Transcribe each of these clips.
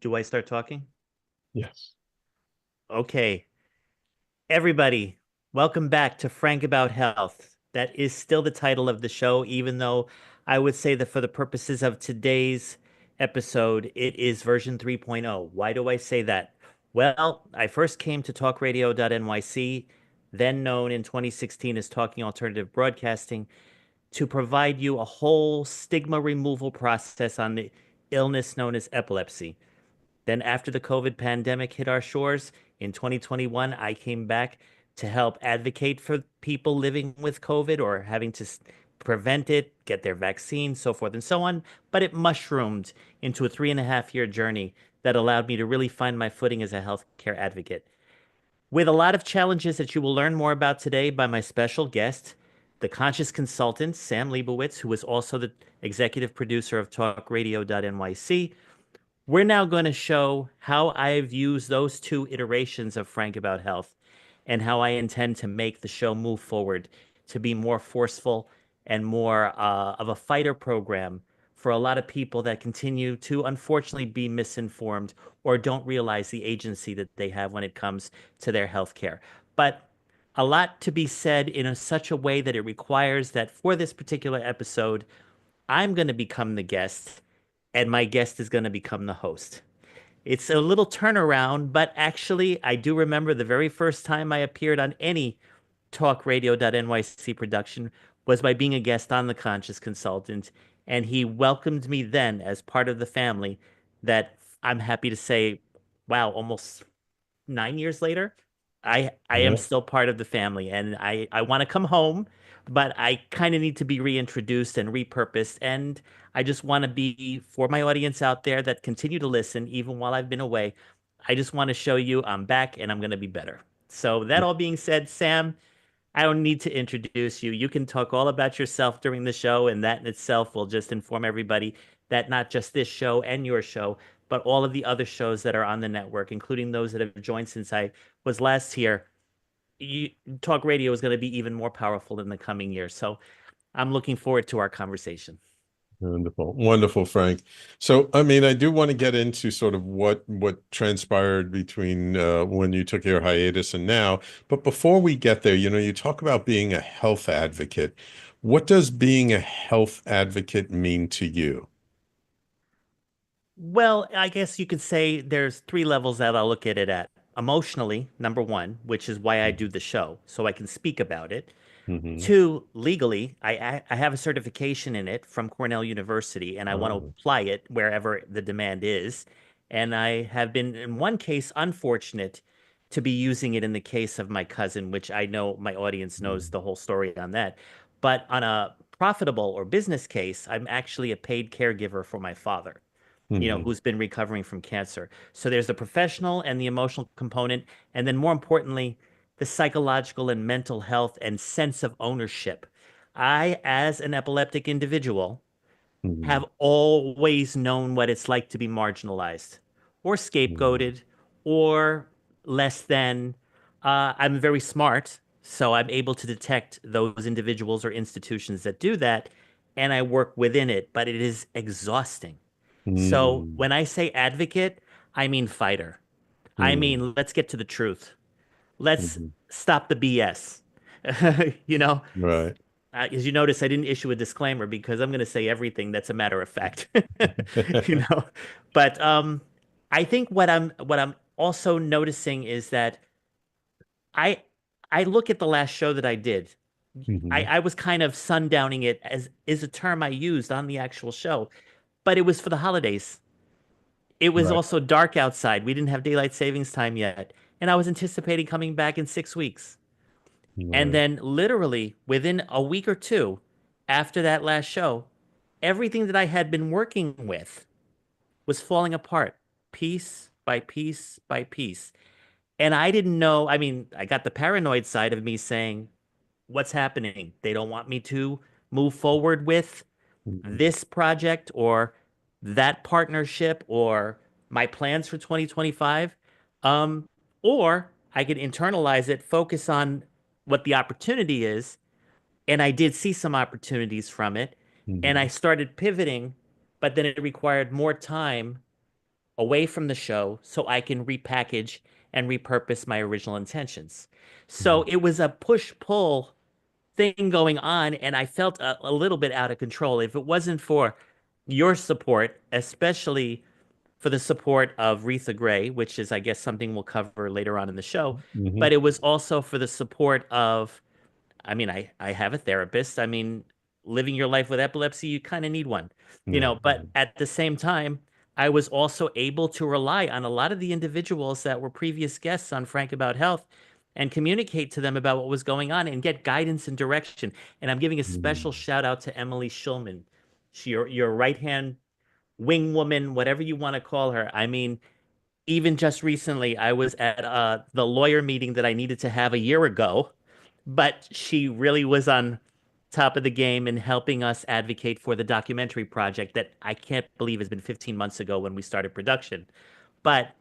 Do I start talking? Yes. Okay. Everybody, welcome back to Frank About Health. That is still the title of the show, even though I would say that for the purposes of today's episode, it is version 3.0. Why do I say that? Well, I first came to Talkradio.nyc, then known in 2016 as Talking Alternative Broadcasting, to provide you a whole stigma removal process on the illness known as epilepsy. Then, after the COVID pandemic hit our shores in 2021, I came back to help advocate for people living with COVID or having to prevent it, get their vaccine, so forth and so on. But it mushroomed into a 3.5 year journey that allowed me to really find my footing as a healthcare advocate. With a lot of challenges that you will learn more about today by my special guest, the conscious consultant, Sam Liebowitz, who is also the executive producer of talkradio.nyc. We're now going to show how I've used those two iterations of Frank About Health and how I intend to make the show move forward to be more forceful and more of a fighter program for a lot of people that continue to unfortunately be misinformed or don't realize the agency that they have when it comes to their health care. But a lot to be said in such a way that it requires that for this particular episode, I'm going to become the guest and my guest is going to become the host. It's a little turnaround, but actually, I do remember the very first time I appeared on any talkradio.nyc production was by being a guest on The Conscious Consultant, and he welcomed me then as part of the family that I'm happy to say, wow, almost 9 years later, I am Yeah. still part of the family, and I want to come home, but I kind of need to be reintroduced and repurposed, and I just want to be for my audience out there that continue to listen even while I've been away. I just want to show you I'm back and I'm going to be better. So that all being said, Sam, I don't need to introduce you. You can talk all about yourself during the show, and that in itself will just inform everybody that not just this show and your show, but all of the other shows that are on the network, including those that have joined since I was last here, you, talk radio is going to be even more powerful in the coming years. So I'm looking forward to our conversation. Wonderful. Wonderful, Frank. So, I mean, I do want to get into sort of what transpired between when you took your hiatus and now. But before we get there, you talk about being a health advocate. What does being a health advocate mean to you? Well, I guess you could say there's three levels that I'll look at it at. Emotionally, number one, which is why I do the show, so I can speak about it. Mm-hmm. Two, legally, I have a certification in it from Cornell University, and I want to Oh. apply it wherever the demand is. And I have been, in one case, unfortunate to be using it in the case of my cousin, which I know my audience knows the whole story on that. But on a profitable or business case, I'm actually a paid caregiver for my father, Mm-hmm. who's been recovering from cancer. So there's the professional and the emotional component, and then more importantly, the psychological and mental health and sense of ownership. I, as an epileptic individual, Mm-hmm. have always known what it's like to be marginalized or Mm-hmm. scapegoated or less than. I'm very smart, so I'm able to detect those individuals or institutions that do that, and I work within it, but it is exhausting. So Mm-hmm. when I say advocate, I mean fighter. I Mm-hmm. mean, let's get to the truth. Let's Mm-hmm. stop the BS. You know, Right. as you notice, I didn't issue a disclaimer because I'm going to say everything that's a matter of fact. You know, but I think what I'm also noticing is that I I look at the last show that I did. I, Mm-hmm. I was kind of sundowning it as is a term I used on the actual show, but it was for the holidays. It was Right. also dark outside. We didn't have daylight savings time yet, and I was anticipating coming back in 6 weeks. And Right. then, literally, within a week or two after that last show, everything that I had been working with was falling apart piece by piece by piece. And I didn't know. I mean, I got the paranoid side of me saying, what's happening? They don't want me to move forward with Mm-hmm. this project or that partnership or my plans for 2025. Um, or I could internalize it, focus on what the opportunity is. And I did see some opportunities from it. And I Mm-hmm. started pivoting, but then it required more time away from the show so I can repackage and repurpose my original intentions. So Mhm. it was a push-pull thing going on, and I felt a little bit out of control. If it wasn't for your support, especially for the support of Retha Gray, which is, I guess, something we'll cover later on in the show, Mhm. but it was also for the support of, I mean, I have a therapist. I mean, living your life with epilepsy, you kind of need one, Yeah. but at the same time, I was also able to rely on a lot of the individuals that were previous guests on Frank About Health and communicate to them about what was going on and get guidance and direction. And I'm giving a special Mm. shout out to Emily Schulman. Your right hand wing woman, whatever you want to call her. I mean, even just recently, I was at the lawyer meeting that I needed to have a year ago, but she really was on top of the game in helping us advocate for the documentary project that I can't believe has been 15 months ago when we started production. But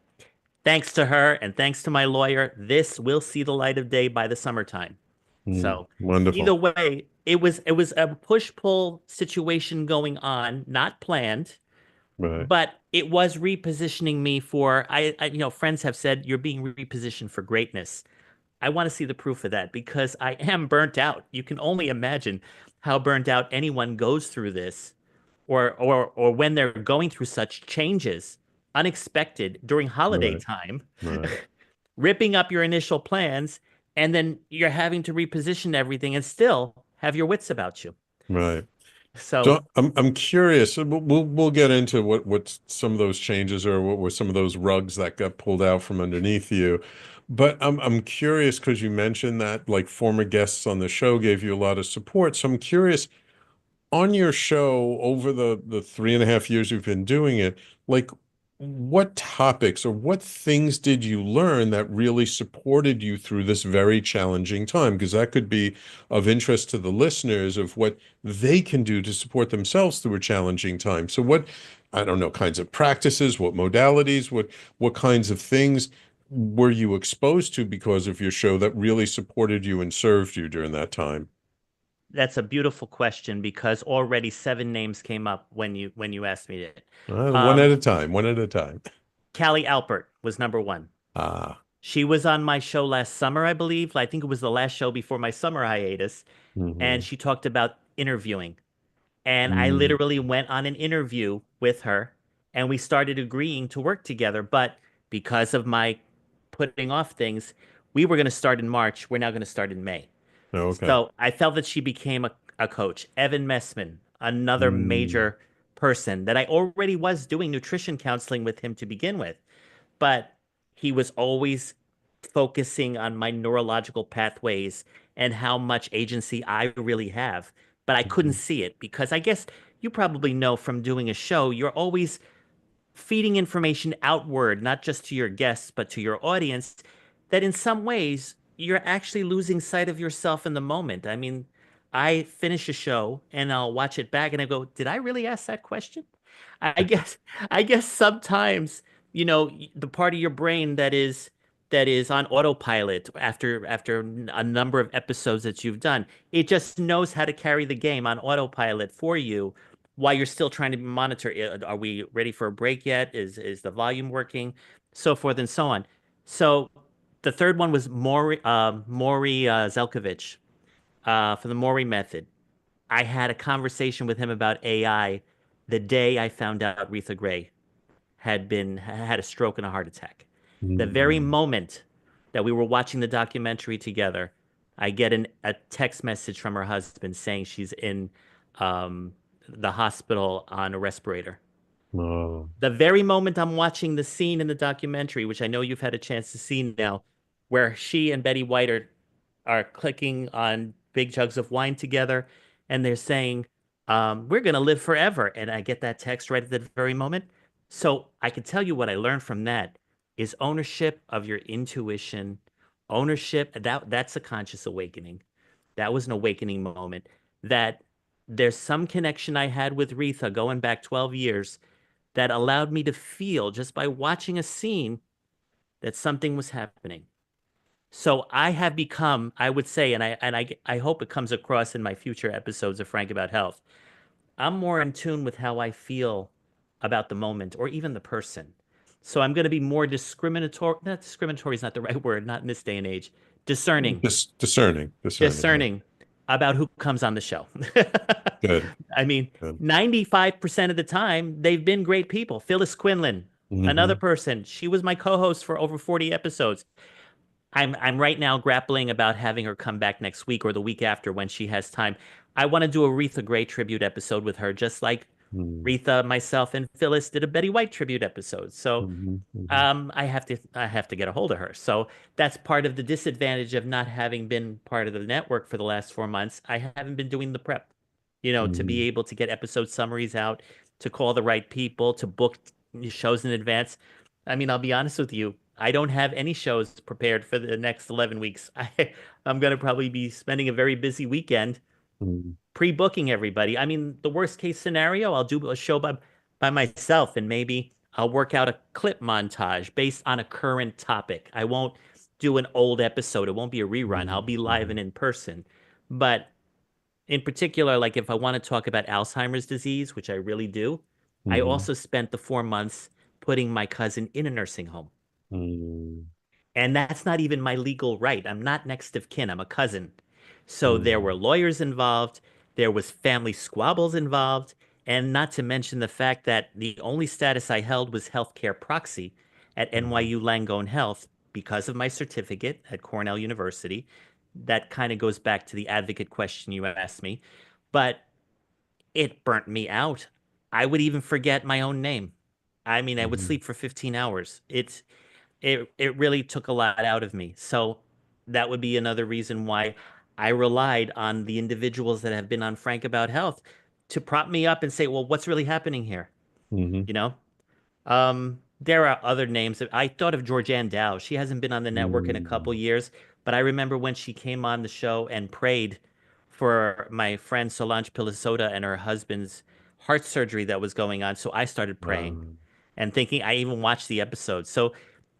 thanks to her and thanks to my lawyer, this will see the light of day by the summertime. Mm. So either Wonderful. way, it was a push-pull situation going on, not planned, Right. but it was repositioning me for friends have said you're being repositioned for greatness. I want to see the proof of that because I am burnt out. You can only imagine how burnt out anyone goes through this or when they're going through such changes, unexpected during holiday Right. time, Right. ripping up your initial plans, and then you're having to reposition everything and still have your wits about you. Right. So So I'm curious. We'll get into what some of those changes are, what were some of those rugs that got pulled out from underneath you. But I'm curious because you mentioned that like former guests on the show gave you a lot of support. So I'm curious on your show over the 3.5 years you've been doing it, like what topics or what things did you learn that really supported you through this very challenging time? Because that could be of interest to the listeners of what they can do to support themselves through a challenging time. So what, I don't know, kinds of practices, what modalities, what kinds of things were you exposed to because of your show that really supported you and served you during that time? that's a beautiful question because already seven names came up when you asked me it. One Um, at a time, one at a time. Callie Alpert was number one. Ah. She was on my show last summer, I believe. I think it was the last show before my summer hiatus, and Hmm. she talked about interviewing. And I Mm. literally went on an interview with her, and we started agreeing to work together. But because of my putting off things, we were going to start in March. We're now going to start in May. Okay. So I felt that she became a coach. Evan Messman, another Mm. major person that I already was doing nutrition counseling with him to begin with, but he was always focusing on my neurological pathways and how much agency I really have. But I couldn't Mhm. see it because I guess you probably know from doing a show, you're always feeding information outward, not just to your guests, but to your audience, that in some ways you're actually losing sight of yourself in the moment. I mean, I finish a show and I'll watch it back and I go, did I really ask that question? I guess I guess sometimes, the part of your brain that is on autopilot after a number of episodes that you've done, it just knows how to carry the game on autopilot for you while you're still trying to monitor, are we ready for a break yet? Is the volume working? So forth and so on. So the third one was Maury Zelkovich for the Maury method. I had a conversation with him about AI the day I found out Retha Gray had a stroke and a heart attack. The very Mm. moment that we were watching the documentary together, I get a text message from her husband saying she's in um, the hospital on a respirator. Oh. The very moment I'm watching the scene in the documentary, which I know you've had a chance to see now, where she and Betty White are clicking on big jugs of wine together, and they're saying, "We're gonna live forever." And I get that text right at the very moment. So I can tell you what I learned from that is ownership of your intuition, ownership. That's a conscious awakening. That was an awakening moment. That there's some connection I had with Retha going back 12 years that allowed me to feel just by watching a scene that something was happening. So I have become, I would say, and I hope it comes across in my future episodes of Frank About Health. I'm more in tune with how I feel about the moment or even the person. So I'm going to be more discriminatory. Not discriminatory is not the right word, not in this day and age. Discerning, Discerning. Yeah. discerning about who comes on the show. Good. I mean, Good. 95% of the time, they've been great people. Phyllis Quinlan, another Hmm. person, she was my co-host for over 40 episodes. I'm right now grappling about having her come back next week or the week after when she has time. I want to do a Retha Gray tribute episode with her, just like Hmm. Retha, myself, and Phyllis did a Betty White tribute episode. So Hmm. Hmm. I have to get a hold of her. So that's part of the disadvantage of not having been part of the network for the last 4 months. I haven't been doing the prep, to be Hmm. able to get episode summaries out, to call the right people, to book shows in advance. I mean, I'll be honest with you. I don't have any shows prepared for the next 11 weeks. I'm going to probably be spending a very busy weekend Hmm. pre-booking everybody. I mean, the worst case scenario, I'll do a show by myself and maybe I'll work out a clip montage based on a current topic. I won't do an old episode. It won't be a rerun. I'll be live Hmm. and in person. But in particular, like if I want to talk about Alzheimer's disease, which I really do, I Hmm. also spent the 4 months putting my cousin in a nursing home. Hmm. And that's not even my legal right. I'm not next of kin. I'm a cousin. So there were Hmm. lawyers involved, there was family squabbles involved, and not to mention the fact that the only status I held was healthcare proxy at Hmm. NYU Langone Health because of my certificate at Cornell University. That kind of goes back to the advocate question you asked me, but it burnt me out. I would even forget my own name. I mean, I would Hmm. sleep for 15 hours. It really took a lot out of me. So that would be another reason why I relied on the individuals that have been on Frank About Health to prop me up and say, well, what's really happening here? Hmm. You know? There are other names. I thought of Georgianne Dow. She hasn't been on the network in a couple Hmm. years, but I remember when she came on the show and prayed for my friend Solange Pilasota and her husband's heart surgery that was going on. So I started praying and thinking, I even watched the episode. So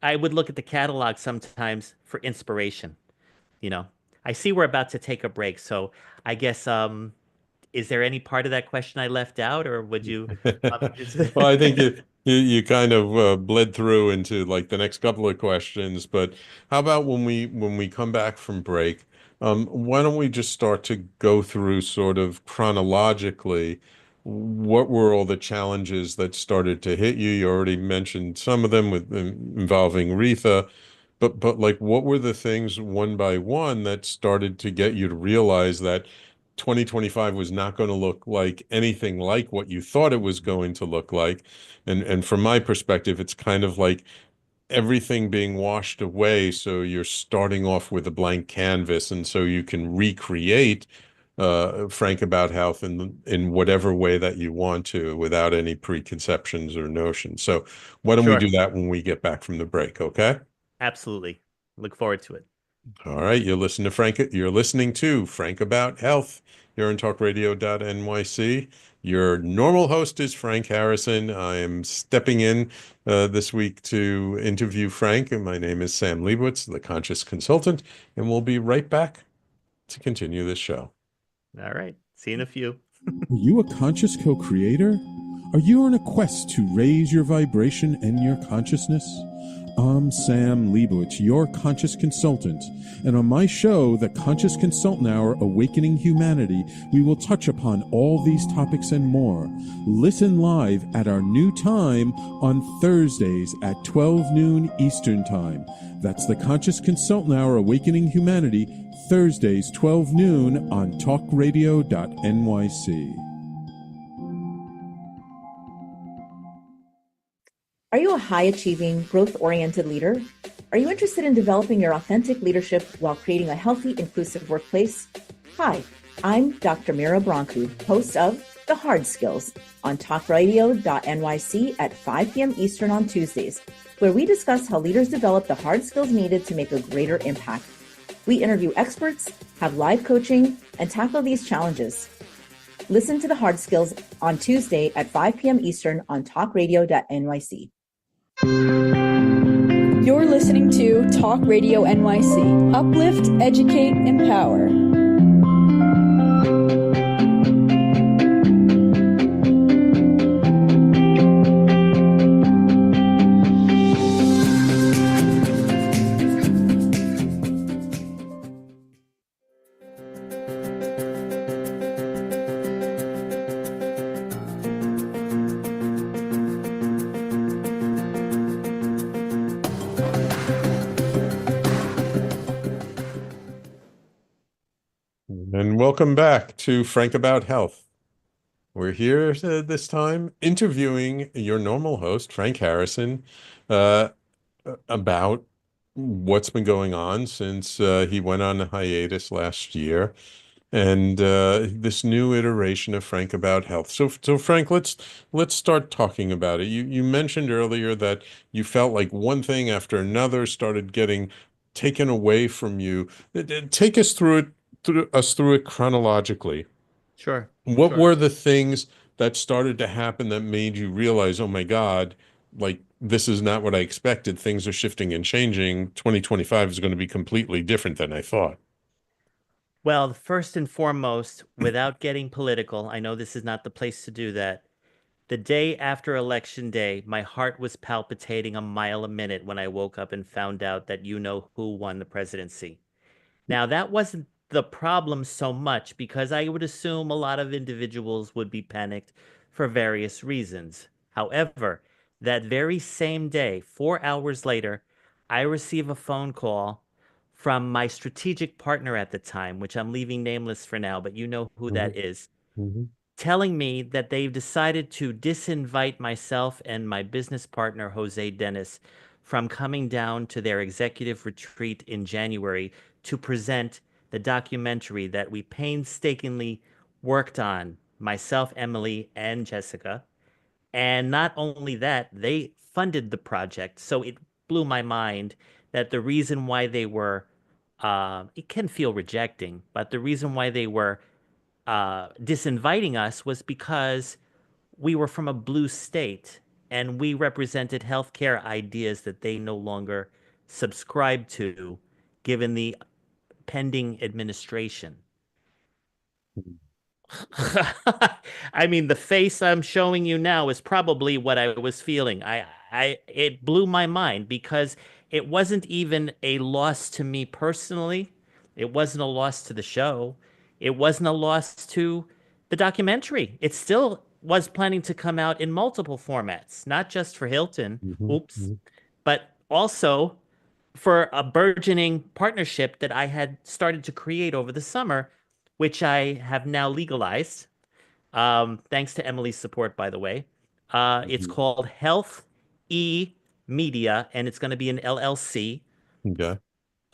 I would look at the catalog sometimes for inspiration, you know. I see we're about to take a break, so I guess is there any part of that question I left out, or would you want me to Well, I think you kind of bled through into like the next couple of questions, but how about when we come back from break, why don't we just start to go through sort of chronologically what were all the challenges that started to hit you? You already mentioned some of them with involving Retha, but like what were the things one by one that started to get you to realize that 2025 was not going to look like anything like what you thought it was going to look like. And from my perspective, it's kind of like everything being washed away. So you're starting off with a blank canvas, and so you can recreate Frank About Health in whatever way that you want to without any preconceptions or notions. So why don't we do Sure, that when we get back from the break, okay? absolutely. Look forward to it. All right, you're listening to Frank About Health here on talkradio.nyc. Your normal host is Frank Harrison. I am stepping in this week to interview Frank, and my name is Sam Liebowitz, the conscious consultant, and we'll be right back to continue this show. All right. See you in a few. Are you a conscious co creator? Are you on a quest to raise your vibration and your consciousness? I'm Sam Liebowitz, your conscious consultant, and on my show, The Conscious Consultant Hour Awakening Humanity, we will touch upon all these topics and more. Listen live at our new time on Thursdays at 12 noon Eastern Time. That's The Conscious Consultant Hour Awakening Humanity, Thursdays 12 noon on talkradio.nyc. Are you a high-achieving, growth-oriented leader? Are you interested in developing your authentic leadership while creating a healthy, inclusive workplace? Hi, I'm Dr. Mira Brancu, host of The Hard Skills on Talkradio.nyc at 5 p.m. Eastern on Tuesdays, where we discuss how leaders develop the hard skills needed to make a greater impact. We interview experts, have live coaching, and tackle these challenges. Listen to The Hard Skills on Tuesday at 5 p.m. Eastern on Talkradio.nyc. You're listening to Talk Radio NYC. Uplift, educate, empower. welcome back to Frank About Health. We're here this time interviewing your normal host, Frank Harrison, uh, about what's been going on since he went on a hiatus last year, and this new iteration of Frank About Health. So Frank, let's start talking about it. You mentioned earlier that you felt like one thing after another started getting taken away from you. Take us through it chronologically. Sure. What were the things that started to happen that made you realize, oh my God, like this is not what I expected. Things are shifting and changing. 2025 is going to be completely different than I thought. Well, first and foremost, without getting political, I know this is not the place to do that. The day after Election Day, my heart was palpitating a mile a minute when I woke up and found out that you know who won the presidency. Now, that wasn't the problem so much because I would assume a lot of individuals would be panicked for various reasons. However, that very same day, 4 hours later, I receive a phone call from my strategic partner at the time, which I'm leaving nameless for now, but you know who Hmm. that is, Hmm. telling me that they've decided to disinvite myself and my business partner, Jose Dennis, from coming down to their executive retreat in January to present the documentary that we painstakingly worked on, myself, Emily, and Jessica. And not only that, they funded the project. So it blew my mind that the reason why they were, it can feel rejecting, but the reason why they were disinviting us was because we were from a blue state and we represented healthcare ideas that they no longer subscribe to, given the pending administration. I mean, the face I'm showing you now is probably what I was feeling. It blew my mind because it wasn't even a loss to me personally. It wasn't a loss to the show. It wasn't a loss to the documentary. It still was planning to come out in multiple formats, not just for Hilton, Hmm. oops, but also for a burgeoning partnership that I had started to create over the summer, which I have now legalized. Thanks to Emily's support, by the way. It's Hmm. called Health E Media, and it's going to be an LLC, Okay.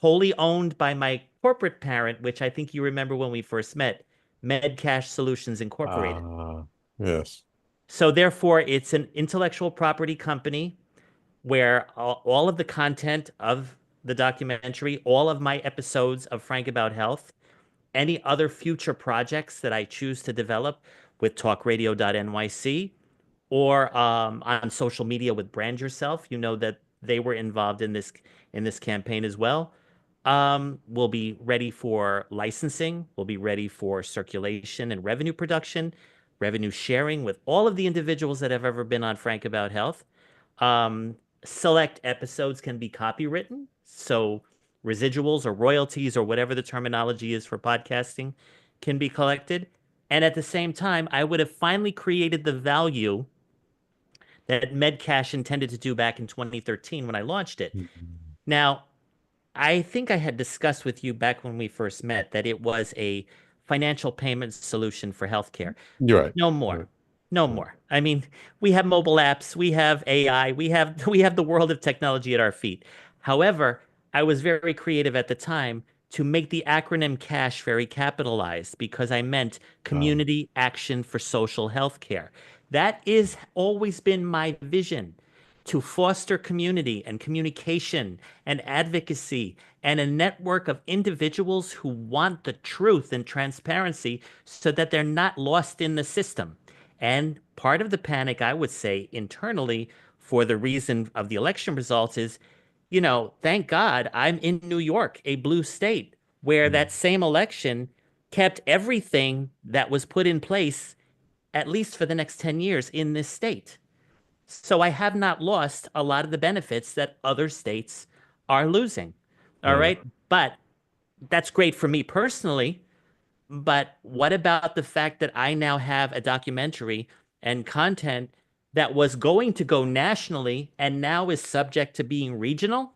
wholly owned by my corporate parent, which I think you remember when we first met, MedCash Solutions Incorporated. Yes. So therefore, it's an intellectual property company where all of the content of the documentary, all of my episodes of Frank About Health, any other future projects that I choose to develop with Talkradio.nyc or on social media with Brand Yourself, you know that they were involved in this campaign as well. We'll be ready for licensing. We'll be ready for circulation and revenue production, revenue sharing with all of the individuals that have ever been on Frank About Health. Um, Select episodes can be copywritten, so residuals or royalties or whatever the terminology is for podcasting can be collected. And at the same time, I would have finally created the value that Medcash intended to do back in 2013 when I launched it. Mhm. Now, I think I had discussed with you back when we first met that it was a financial payment solution for healthcare. You're right. No more. Right. No Right. more. I mean, we have mobile apps, we have AI, we have the world of technology at our feet. However, I was very creative at the time to make the acronym CASH very capitalized because I meant Uh, Community Action for Social Healthcare. That is always been my vision to foster community and communication and advocacy and a network of individuals who want the truth and transparency so that they're not lost in the system. And part of the panic, I would say, internally, for the reason of the election results is, thank God I'm in New York, a blue state, where that same election kept everything that was put in place, at least for the next 10 years, in this state. So I have not lost a lot of the benefits that other states are losing. All right. right. But that's great for me personally. But what about the fact that I now have a documentary and content that was going to go nationally and now is subject to being regional?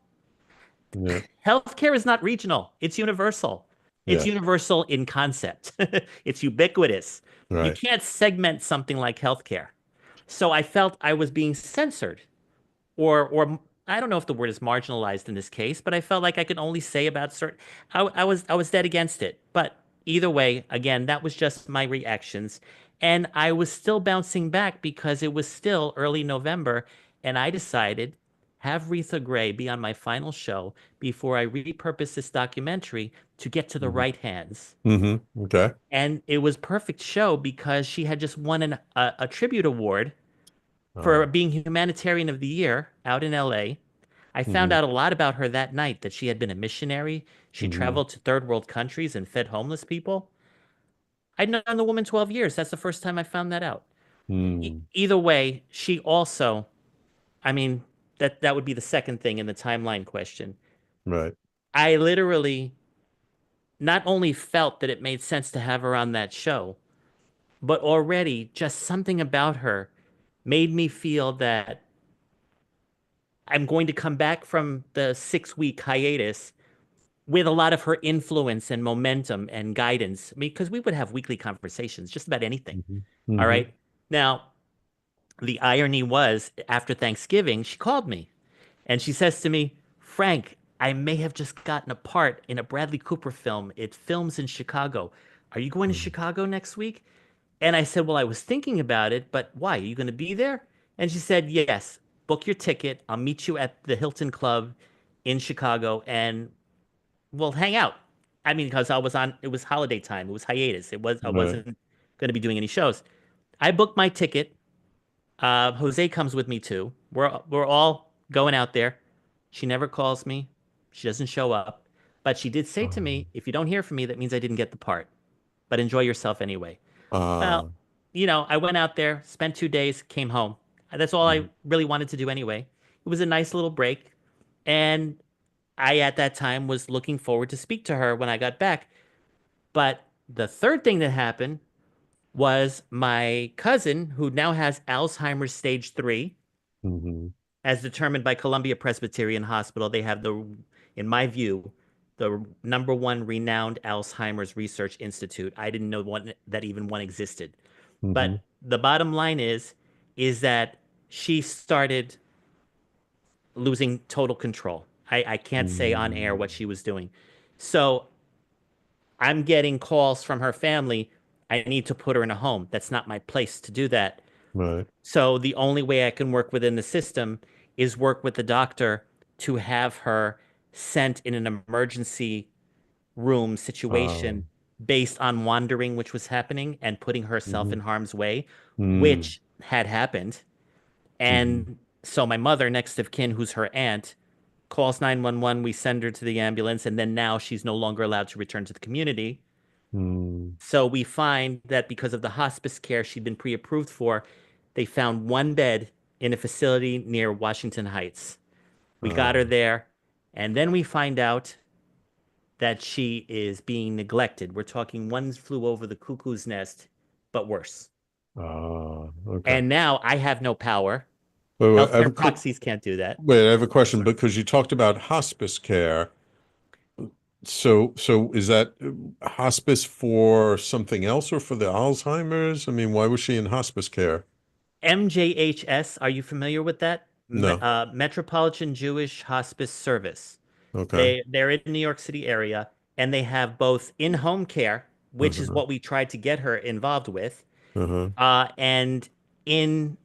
Yeah. Healthcare is not regional, it's universal. It's Yeah. universal in concept. It's ubiquitous. You Right. can't segment something like healthcare. So I felt I was being censored, or I don't know if the word is marginalized in this case, but I felt like I could only say about certain. I was dead against it. But either way, again, that was just my reactions, and I was still bouncing back because it was still early November, and I decided have Retha Gray be on my final show before I repurpose this documentary to get to the Hmm. right hands. Okay. And it was perfect show because she had just won a tribute award for Uh, being Humanitarian of the Year out in LA. I found hmm out a lot about her that night that she had been a missionary. She hmm traveled to third world countries and fed homeless people. I'd known the woman 12 years. That's the first time I found that out. mm, Either way, she also, I mean, that would be the second thing in the timeline question. right. I literally not only felt that it made sense to have her on that show, but already just something about her made me feel that I'm going to come back from the 6 week hiatus with a lot of her influence and momentum and guidance. Because we would have weekly conversations just about anything. Hmm All hmm right. Now, the irony was after Thanksgiving, she called me and she says to me, Frank, I may have just gotten a part in a Bradley Cooper film. It films in Chicago. Are you going to Chicago next week? And I said, well, I was thinking about it, but why? Are you going to be there? And she said, yes, book your ticket. I'll meet you at the Hilton Club in Chicago and we'll hang out. I mean, because it was holiday time. It was hiatus. I Right. wasn't going to be doing any shows. I booked my ticket. Jose comes with me too. We're all going out there. She never calls me. She doesn't show up. But she did say to me, if you don't hear from me, that means I didn't get the part. But enjoy yourself anyway. Uh, Well, I went out there, spent 2 days, came home. That's all I really wanted to do anyway. It was a nice little break. And I, at that time, was looking forward to speak to her when I got back. But the third thing that happened was my cousin, who now has Alzheimer's stage 3, hmm as determined by Columbia Presbyterian Hospital. They have in my view, the number one renowned Alzheimer's Research Institute. I didn't know that even one existed. hmm But the bottom line is that she started losing total control. I can't say on air what she was doing. So I'm getting calls from her family. I need to put her in a home. That's not my place to do that. Right. So the only way I can work within the system is work with the doctor to have her sent in an emergency room situation Um, based on wandering, which was happening, and putting herself hmm in harm's way, mm, which had happened. hmm And so my mother, next of kin, who's her aunt, calls 911. We send her to the ambulance, and then now she's no longer allowed to return to the community. mm, So we find that because of the hospice care she'd been pre-approved for, they found one bed in a facility near Washington Heights. We got her uh, there, and then we find out that she is being neglected. We're talking one flew over the cuckoo's nest, but worse. okay. And now I have no power. Wait, I have a Healthcare quick, proxies can't do that. wait, I have a question because you talked about hospice care. So is that hospice for something else or for the Alzheimer's? I mean, why was she in hospice care? MJHS, are you familiar with that? No. Metropolitan Jewish Hospice Service. Okay. They're in the New York City area, and they have both in-home care, which is Uh-huh. what we tried to get her involved with, Uh-huh. and in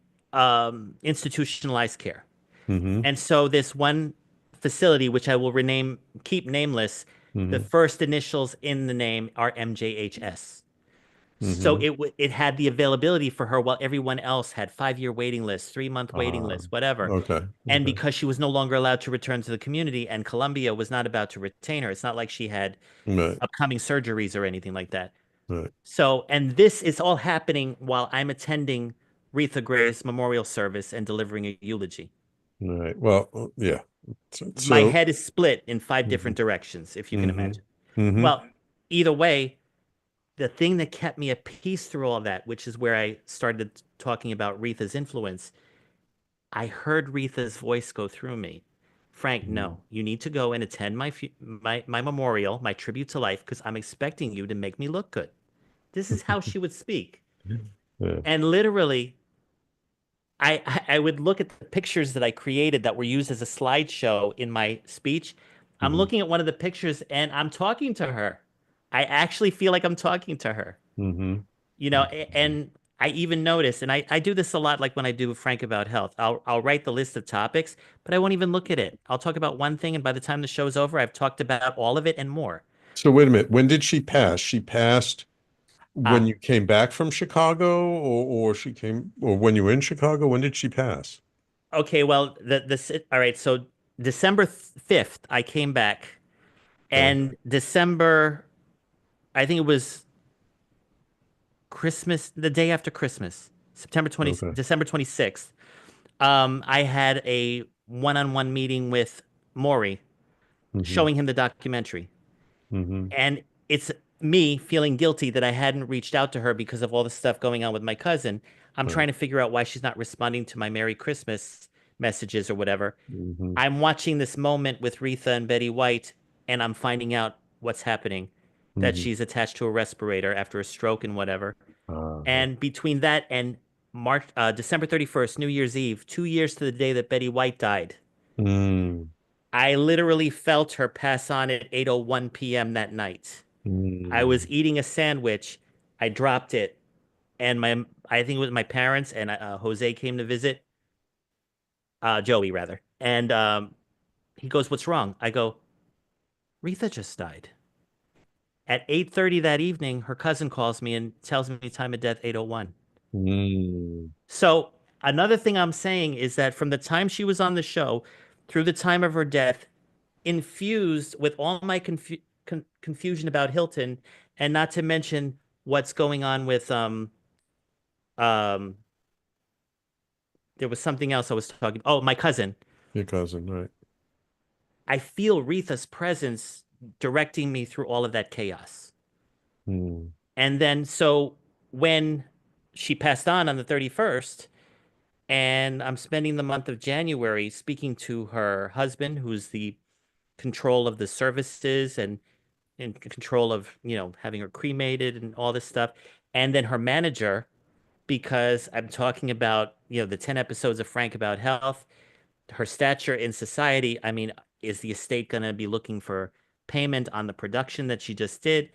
institutionalized care. Mm-hmm. And so this one facility, which I will keep nameless, the Mm-hmm. first initials in the name are MJHS. So Mm-hmm. it had the availability for her while everyone else had 5 year waiting lists, 3 month waiting Uh, lists, whatever. okay. And Okay. because she was no longer allowed to return to the community and Columbia was not about to retain her, it's not like she had Right. upcoming surgeries or anything like that. Right. So, and this is all happening while I'm attending Retha Gray's memorial service and delivering a eulogy. Right. Well, yeah. So, My so head is split in five mm-hmm. different directions, if you can Mm-hmm. imagine. Mm-hmm. Well, either way, the thing that kept me at peace through all that, which is where I started talking about Retha's influence, I heard Retha's voice go through me. Frank, Mm. no, you need to go and attend my memorial, my tribute to life, because I'm expecting you to make me look good. This is how she would speak. Yeah. And literally, I would look at the pictures that I created that were used as a slideshow in my speech. I'm Hmm. looking at one of the pictures and I'm talking to her. I actually feel like I'm talking to her. Hmm. And I even notice, and I do this a lot, like when I do Frank About Health. I'll write the list of topics, but I won't even look at it. I'll talk about one thing, and by the time the show's over, I've talked about all of it and more. So wait a minute. When did she pass? She passed when Ah, you came back from Chicago, or she came, or when you were in Chicago? When did she pass? okay. Well, all right. So December 5th, I came back, Okay. and December, I think it was Christmas, the day after Christmas, Okay. December 26th. I had a one-on-one meeting with Maury, Hmm. showing him the documentary. Hmm. And it's me feeling guilty that I hadn't reached out to her because of all the stuff going on with my cousin. I'm Right. trying to figure out why she's not responding to my Merry Christmas messages or whatever. Hmm. I'm watching this moment with Retha and Betty White, and I'm finding out what's happening, that Hmm. she's attached to a respirator after a stroke and whatever. Uh, And between that and December 31st, New Year's Eve, 2 years to the day that Betty White died, mm, I literally felt her pass on at 8:01 p.m. that night. I was mm, eating a sandwich. I dropped it, and I think it was my parents and Jose came to visit, Joey rather. And he goes, "What's wrong?" I go, "Retha just died." At 8:30 that evening, her cousin calls me and tells me time of death 8:01. mm, So another thing I'm saying is that from the time she was on the show through the time of her death, infused with all my confusion about Hilton, and not to mention what's going on with um there was something else I was talking. Oh, my cousin. your cousin, right? I feel Retha's presence directing me through all of that chaos. Mm, And then so when she passed on the 31st, and I'm spending the month of January speaking to her husband, who's the control of the services and in control of, having her cremated and all this stuff. And then her manager, because I'm talking about, the 10 episodes of Frank About Health, her stature in society. I mean, is the estate going to be looking for payment on the production that she just did?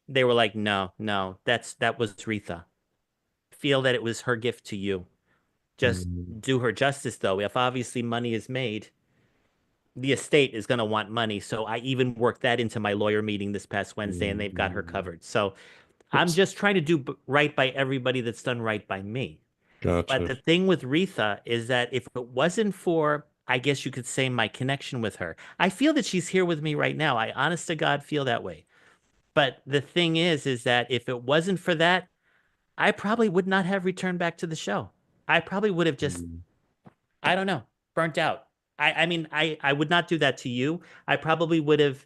They were like, no, no, that was Retha. Feel that it was her gift to you. Just mm, do her justice, though. If obviously money is made, the estate is going to want money. So I even worked that into my lawyer meeting this past Wednesday, and mm, they've got her mm. covered. So I'm just trying to do right by everybody that's done right by me. But Gotcha. the thing with Retha is that if it wasn't for, I guess you could say, my connection with her, I feel that she's here with me right now. I honest to God feel that way. But the thing is that if it wasn't for that, I probably would not have returned back to the show. I probably would have just, Mm. I don't know, burnt out. I mean, I would not do that to you. I probably would have,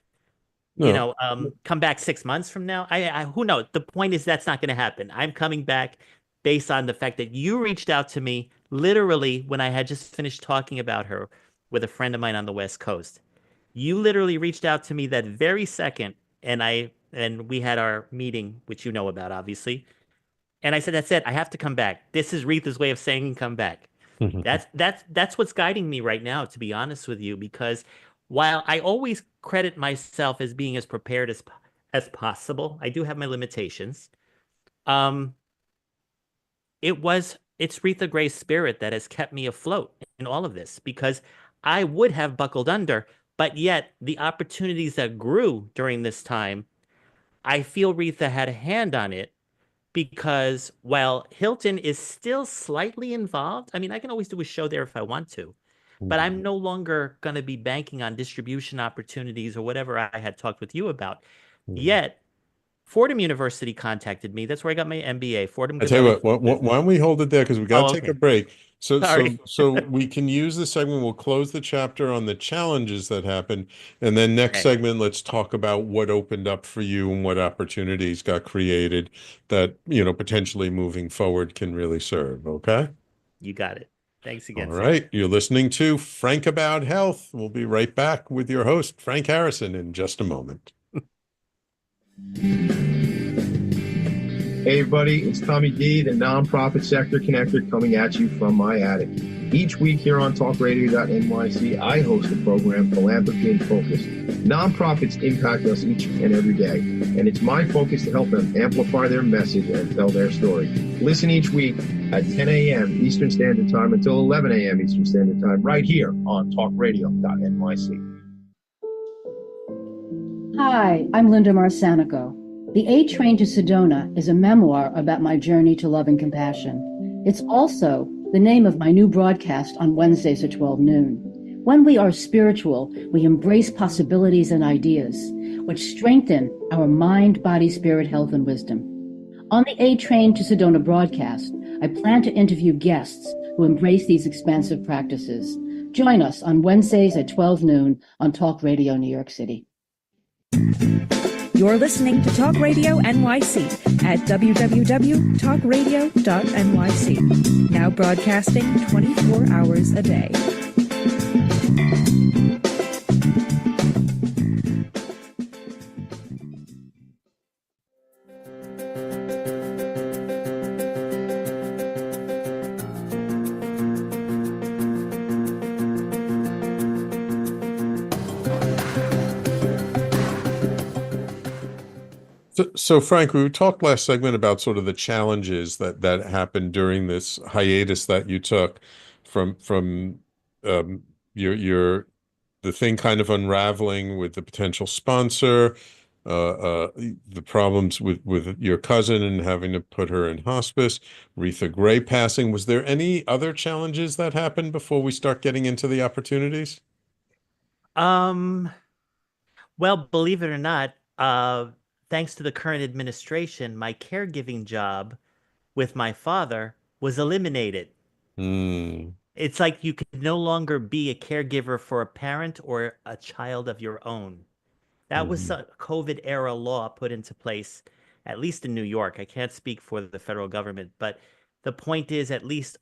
No. come back 6 months from now. Who knows? The point is that's not going to happen. I'm coming back based on the fact that you reached out to me literally when I had just finished talking about her with a friend of mine on the West Coast. You literally reached out to me that very second, and we had our meeting, which you know about, obviously. And I said, "That's it. I have to come back. This is Retha's way of saying come back." That's what's guiding me right now, to be honest with you, because while I always credit myself as being as prepared as possible, I do have my limitations. Um, it's Retha Gray's spirit that has kept me afloat in all of this because I would have buckled under, but yet the opportunities that grew during this time, I feel Retha had a hand on it because while Hilton is still slightly involved, I mean, I can always do a show there if I want to, but I'm no longer going to be banking on distribution opportunities or whatever I had talked with you about. Yet, Fordham University contacted me. That's where I got my MBA, Fordham I tell you Government what, why Business. don't we hold it there because we got Oh, to take a okay. break. So, so, Sorry. so we can use this segment. We'll close the chapter on the challenges that happened, and then next Okay. segment, let's talk about what opened up for you and what opportunities got created that, potentially moving forward can really serve. Okay? You got it. Thanks All again, Sam. right. You're listening to Frank About Health. We'll be right back with your host, Frank Harrison, in just a moment. Hey, everybody, it's Tommy D, the nonprofit sector connector, coming at you from my attic. Each week here on Talkradio.nyc, I host the program Philanthropy in Focus. Nonprofits impact us each and every day, and it's my focus to help them amplify their message and tell their story. Listen each week at 10 a.m. Eastern Standard Time until 11 a.m. Eastern Standard Time, right here on Talkradio.nyc. Hi, I'm Linda Marsanico. The A Train to Sedona is a memoir about my journey to love and compassion. It's also the name of my new broadcast on Wednesdays at 12 noon. When we are spiritual, we embrace possibilities and ideas, which strengthen our mind, body, spirit, health, and wisdom. On the A Train to Sedona broadcast, I plan to interview guests who embrace these expansive practices. Join us on Wednesdays at 12 noon on Talk Radio New York City. You're listening to Talk Radio NYC at www.talkradio.nyc. Now broadcasting 24 hours a day. So, Frank, we talked last segment about sort of the challenges that happened during this hiatus that you took from um, your the thing kind of unraveling with the potential sponsor, the problems with your cousin and having to put her in hospice, Retha Gray passing. Was there any other challenges that happened before we start getting into the opportunities? Um, well, believe it or not, thanks to the current administration, my caregiving job with my father was eliminated. Hmm. It's like you can no longer be a caregiver for a parent or a child of your own. That was Hmm. a COVID era law put into place, at least in New York. I can't speak for the federal government, but the point is, at least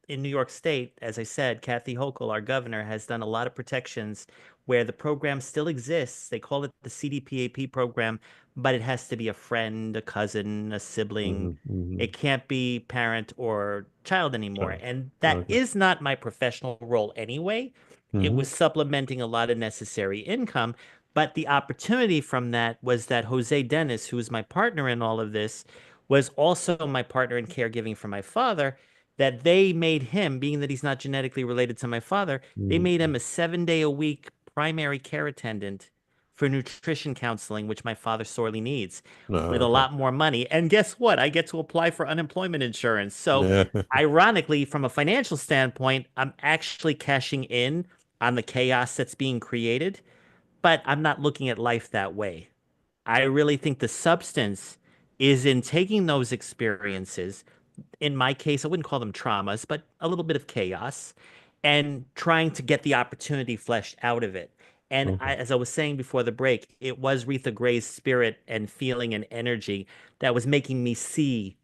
in New York State, as I said, Kathy Hochul, our governor, has done a lot of protections where the program still exists. They call it the CDPAP program, but it has to be a friend, a cousin, a sibling. Hmm. It can't be parent or child anymore. Child. And that Okay. is not my professional role anyway. It Hmm. was supplementing a lot of necessary income. But the opportunity from that was that Jose Dennis, who is my partner in all of this, was also my partner in caregiving for my father. That they made him, being that he's not genetically related to my father, they made him a 7 day a week primary care attendant for nutrition counseling, which my father sorely needs, with a Okay. lot more money. And guess what? I get to apply for unemployment insurance. So, Yeah. ironically, from a financial standpoint, I'm actually cashing in on the chaos that's being created, but I'm not looking at life that way. I really think the substance is in taking those experiences. In my case, I wouldn't call them traumas, but a little bit of chaos, and trying to get the opportunity fleshed out of it. And Okay. as I was saying before the break, it was Retha Gray's spirit and feeling and energy that was making me see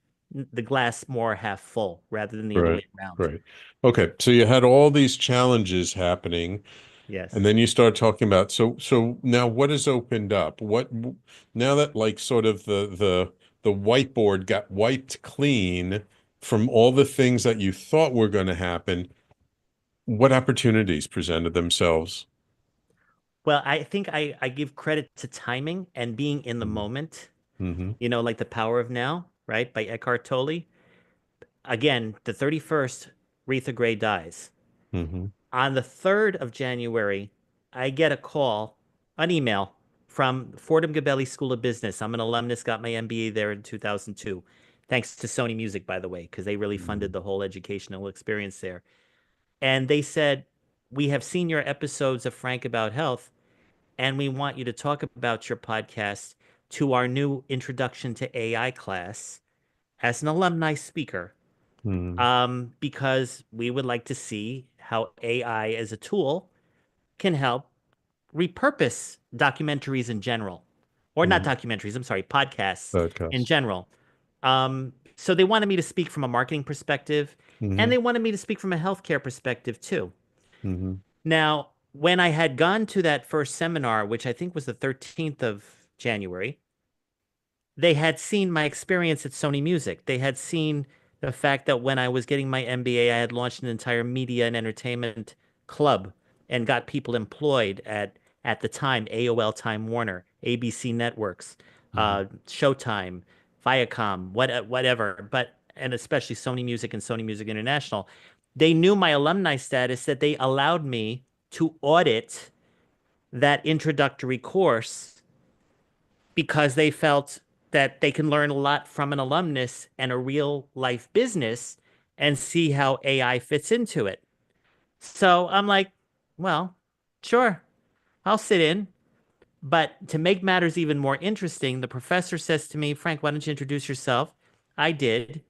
the glass more half full rather than the other Right. way around. Right. Okay. So you had all these challenges happening, and Yes. then you start talking about so now what has opened up? What now that like sort of the whiteboard got wiped clean from all the things that you thought were going to happen, what opportunities presented themselves? Well, I think I give credit to timing and being in the moment, Mm-hmm. like The Power of Now, right, by Eckhart Tolle. Again, the 31st, Retha Gray dies. Mm-hmm. On the 3rd of January, I get a call, an email from Fordham Gabelli School of Business. I'm an alumnus, got my MBA there in 2002. Thanks to Sony Music, by the way, because they really funded the whole educational experience there. And they said, "We have seen your episodes of Frank About Health, and we want you to talk about your podcast to our new Introduction to AI class as an alumni speaker, Mm-hmm. because we would like to see how AI as a tool can help repurpose documentaries in general, or not Mm-hmm. documentaries, I'm sorry, podcasts in Podcast. general. So they wanted me to speak from a marketing perspective, and Hmm. they wanted me to speak from a healthcare perspective too. Hmm. Now, when I had gone to that first seminar, which I think was the 13th of January, they had seen my experience at Sony Music. They had seen the fact that when I was getting my MBA, I had launched an entire media and entertainment club and got people employed at the time AOL Time Warner, ABC Networks, Hmm. Showtime, Viacom, whatever, but and especially Sony Music and Sony Music International. They knew my alumni status that they allowed me to audit that introductory course because they felt that they can learn a lot from an alumnus and a real life business and see how AI fits into it. So I'm like, well, sure, I'll sit in. But to make matters even more interesting, the professor says to me, Frank, why don't you introduce yourself? I did.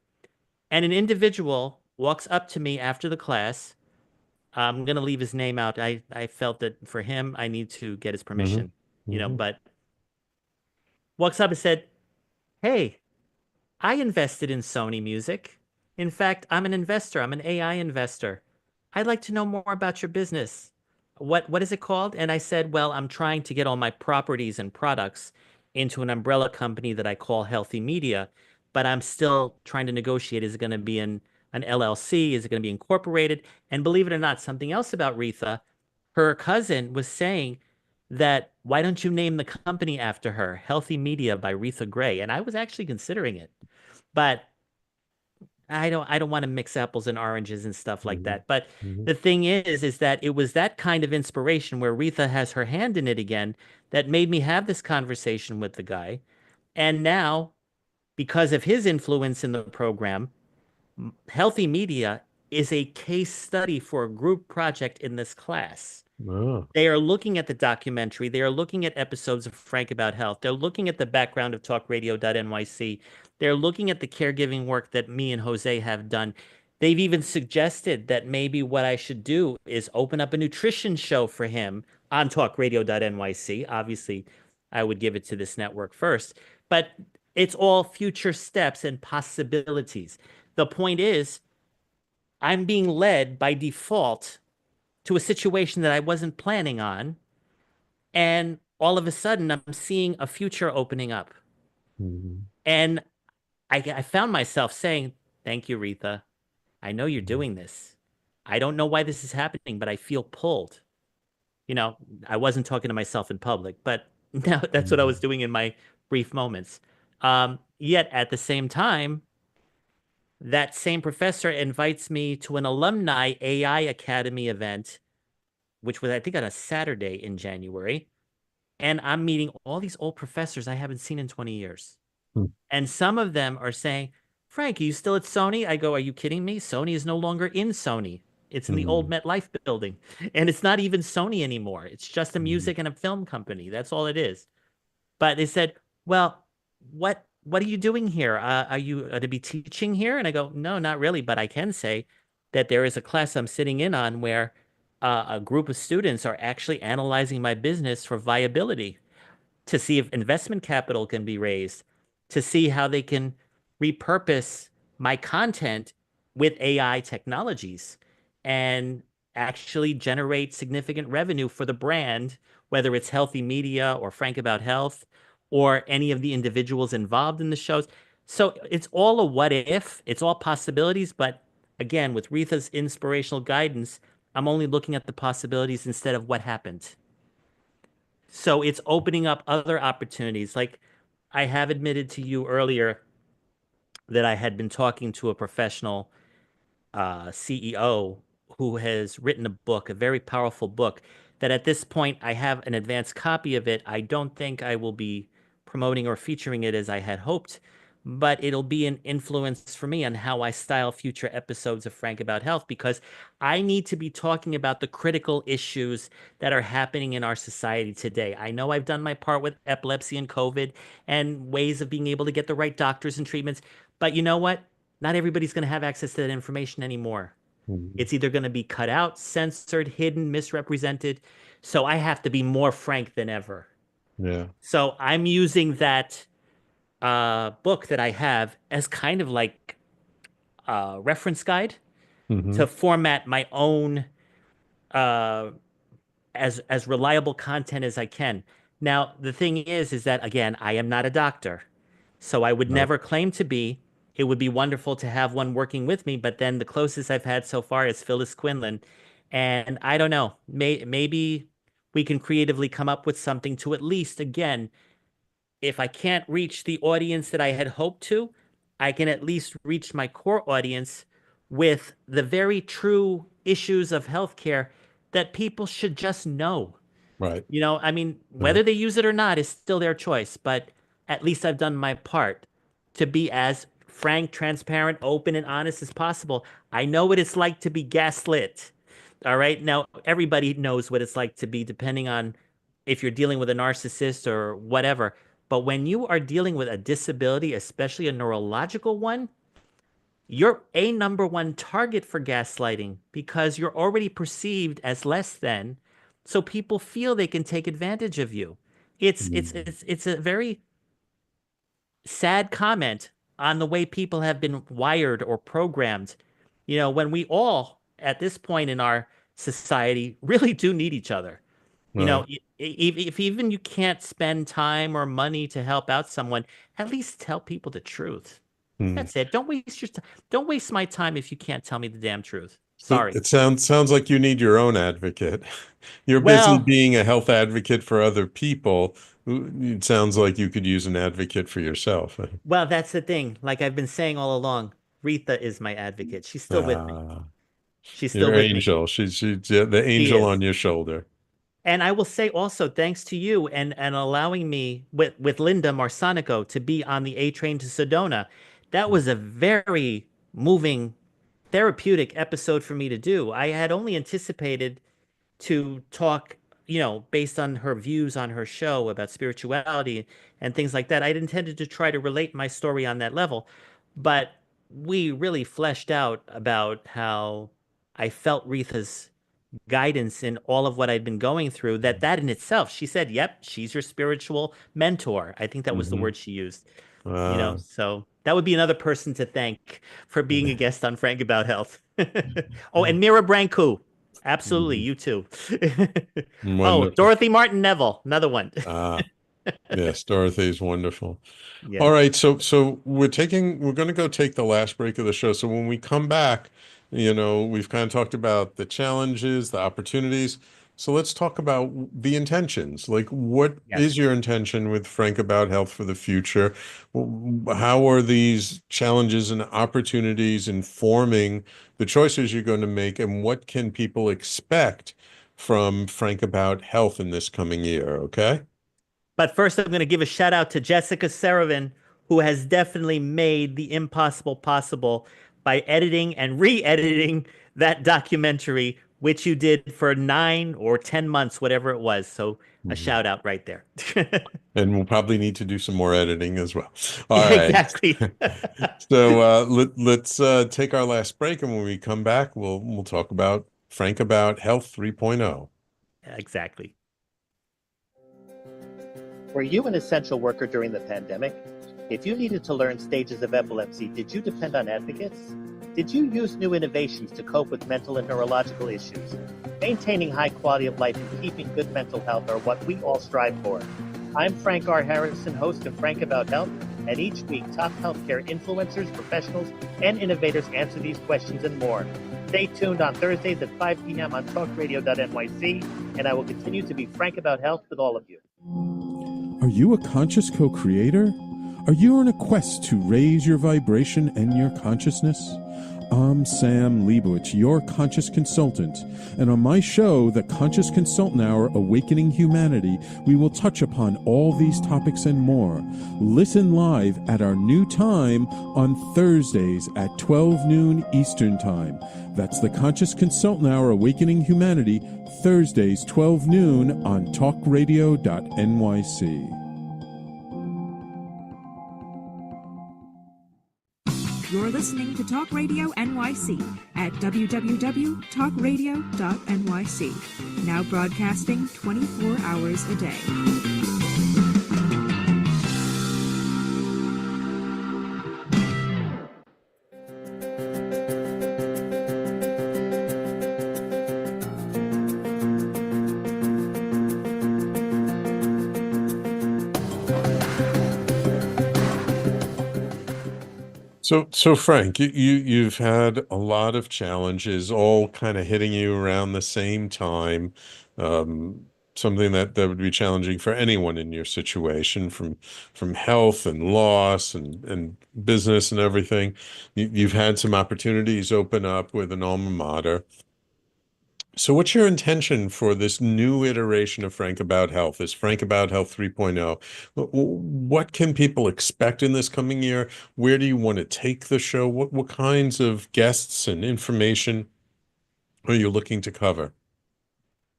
And an individual walks up to me after the class. I'm going to leave his name out. I felt that for him, I need to get his Hmm. permission, Hmm. but walks up and said, hey, I invested in Sony Music. In fact, I'm an investor. I'm an AI investor. I'd like to know more about your business. What is it called? And I said, well, I'm trying to get all my properties and products into an umbrella company that I call Healthy Media, but I'm still trying to negotiate. Is it going to be an LLC? Is it going to be incorporated? And believe it or not, something else about Retha, her cousin was saying that why don't you name the company after her, Healthy Media by Retha Gray? And I was actually considering it. But I don't want to mix apples and oranges and stuff like Hmm. that. But Hmm. the thing is that it was that kind of inspiration where Retha has her hand in it again that made me have this conversation with the guy. And now, because of his influence in the program, Healthy Media is a case study for a group project in this class. Oh. They are looking at the documentary. They are looking at episodes of Frank About Health. They're looking at the background of Talkradio.nyc. They're looking at the caregiving work that me and Jose have done. They've even suggested that maybe what I should do is open up a nutrition show for him on Talkradio.nyc. Obviously, I would give it to this network first, but it's all future steps and possibilities. The point is, I'm being led by default to a situation that I wasn't planning on. And all of a sudden, I'm seeing a future opening up. Hmm. And I found myself saying, thank you, Retha. I know you're Hmm. doing this. I don't know why this is happening, but I feel pulled. You know, I wasn't talking to myself in public, but now that's what I was Hmm. doing in my brief moments. Yet at the same time, that same professor invites me to an alumni AI Academy event, which was, I think, on a Saturday in January. And I'm meeting all these old professors I haven't seen in 20 years. And some of them are saying, Frank, are you still at Sony? I go, are you kidding me? Sony is no longer in Sony. It's in the old Hmm. MetLife building. And it's not even Sony anymore. It's just a Hmm. music and a film company. That's all it is. But they said, well, what are you doing here? Are you to be teaching here? And I go, no, not really. But I can say that there is a class I'm sitting in on where a group of students are actually analyzing my business for viability to see if investment capital can be raised, to see how they can repurpose my content with AI technologies and actually generate significant revenue for the brand, whether it's Healthy Media or Frank About Health or any of the individuals involved in the shows. So it's all a what if, it's all possibilities. But again, with Retha's inspirational guidance, I'm only looking at the possibilities instead of what happened. So it's opening up other opportunities. Like I have admitted to you earlier that I had been talking to a professional CEO who has written a book, a very powerful book, that at this point I have an advanced copy of it. I don't think I will be promoting or featuring it as I had hoped, but it'll be an influence for me on how I style future episodes of Frank About Health because I need to be talking about the critical issues that are happening in our society today. I know I've done my part with epilepsy and COVID and ways of being able to get the right doctors and treatments, but you know what? Not everybody's going to have access to that information anymore. Hmm. It's either going to be cut out, censored, hidden, misrepresented. So I have to be more frank than ever. Yeah. So I'm using that book that I have as kind of like a reference guide Hmm. to format my own uh, as reliable content as I can. Now, the thing is that again, I am not a doctor, so I would Right. never claim to be. It would be wonderful to have one working with me, but then the closest I've had so far is Phyllis Quinlan, and I don't know. Maybe we can creatively come up with something to at least, again, if I can't reach the audience that I had hoped to, I can at least reach my core audience with the very true issues of healthcare that people should just know. Right. I mean, Right. whether they use it or not is still their choice, but at least I've done my part to be as frank, transparent, open, and honest as possible. I know what it's like to be gaslit. All right. Now, everybody knows what it's like to be, depending on if you're dealing with a narcissist or whatever. But when you are dealing with a disability, especially a neurological one, you're a number one target for gaslighting because you're already perceived as less than, so people feel they can take advantage of you. It's a very sad comment on the way people have been wired or programmed. When we all at this point in our society really do need each other. Right. If even you can't spend time or money to help out someone, at least tell people the truth. Mm. That's it. Don't waste my time if you can't tell me the damn truth. So Sorry. it sounds like you need your own advocate. You're busy Well, being a health advocate for other people. It sounds like you could use an advocate for yourself. well, that's the thing. Like I've been saying all along, Retha is my advocate. She's still with me. Ah, She's still your with me. angel. She's the She angel on is. your shoulder. And I will say also, thanks to you and allowing me with Linda Marsanico to be on the A Train to Sedona, that was a very moving, therapeutic episode for me to do. I had only anticipated to talk, based on her views on her show about spirituality and things like that. I'd intended to try to relate my story on that level, but we really fleshed out about how I felt Retha's guidance in all of what I'd been going through. That in itself, she said, "Yep, she's your spiritual mentor." I think that was the Hmm. word she used. So that would be another person to thank for being a guest on Frank About Health. Oh, and Mira Brancu. Absolutely, Mhm. you too. Oh, Wonderful. Dorothy Martin Neville, another one. Ah, yes, Dorothy's wonderful. All Yes. right, so we're going to go take the last break of the show. So when we come back, we've kind of talked about the challenges, the opportunities. So let's talk about the intentions. Like, what is Yes. your intention with Frank About Health for the future? How are these challenges and opportunities informing the choices you're going to make, and what can people expect from Frank About Health in this coming year? Okay. But first, I'm going to give a shout out to Jessica Seravin, who has definitely made the impossible possible by editing and re-editing that documentary, which you did for 9 or 10 months, whatever it was. So a Mhm. shout out right there. And we'll probably need to do some more editing as well. All Yeah, right. exactly. So let's take our last break, and when we come back, we'll talk about Frank About Health 3.0. Exactly. Were you an essential worker during the pandemic? If you needed to learn stages of epilepsy, did you depend on advocates? Did you use new innovations to cope with mental and neurological issues? Maintaining high quality of life and keeping good mental health are what we all strive for. I'm Frank R. Harrison, host of Frank About Health, and each week top healthcare influencers, professionals, and innovators answer these questions and more. Stay tuned on Thursdays at 5 p.m. on Talkradio.nyc, and I will continue to be frank about health with all of you. Are you a conscious co-creator? Are you on a quest to raise your vibration and your consciousness? I'm Sam Liebowitz, your conscious consultant, and on my show, The Conscious Consultant Hour, Awakening Humanity, we will touch upon all these topics and more. Listen live at our new time on Thursdays at 12 noon Eastern Time. That's The Conscious Consultant Hour, Awakening Humanity, Thursdays 12 noon on Talkradio.nyc. You're listening to Talk Radio NYC at www.talkradio.nyc. Now broadcasting 24 hours a day. So Frank, you've had a lot of challenges, all kind of hitting you around the same time. Something that would be challenging for anyone in your situation, from health and loss and business and everything. You've had some opportunities open up with an alma mater. So what's your intention for this new iteration of Frank About Health, this Frank About Health 3.0? What can people expect in this coming year? Where do you want to take the show? What kinds of guests and information are you looking to cover?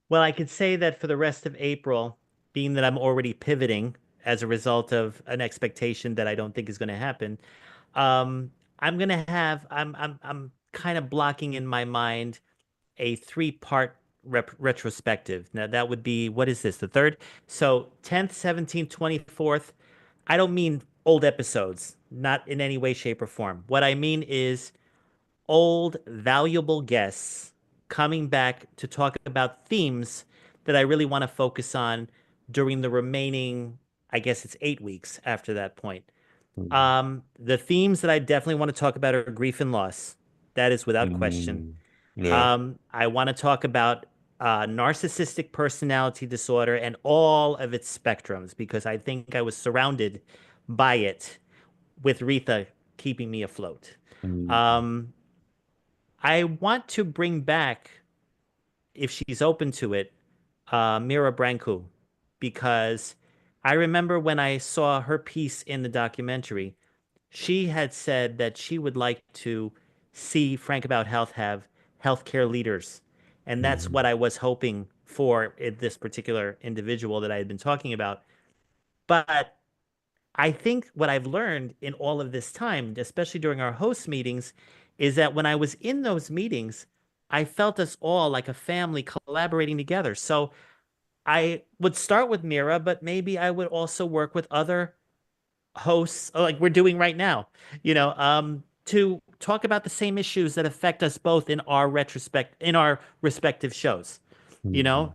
Well, I could say that for the rest of April, being that I'm already pivoting as a result of an expectation that I don't think is going to happen, um, I'm kind of blocking in my mind a three-part retrospective. Now that would be, what is this, the third? So 10th, 17th, 24th. I don't mean old episodes, not in any way, shape, or form. What I mean is old, valuable guests coming back to talk about themes that I really want to focus on during the remaining, I guess it's 8 weeks after that point. The themes that I definitely want to talk about are grief and loss. That is without question. Mm, yeah. I want to talk about narcissistic personality disorder and all of its spectrums because I think I was surrounded by it with Retha keeping me afloat. Mm, Um, I want to bring back, if she's open to it, Mira Branco, because I remember when I saw her piece in the documentary, she had said that she would like to see Frank About Health have healthcare leaders. And that's mm, what I was hoping for in this particular individual that I had been talking about. But I think what I've learned in all of this time, especially during our host meetings, is that when I was in those meetings, I felt us all like a family collaborating together. So I would start with Mira, but maybe I would also work with other hosts, like we're doing right now, to talk about the same issues that affect us both in our respective shows. mm,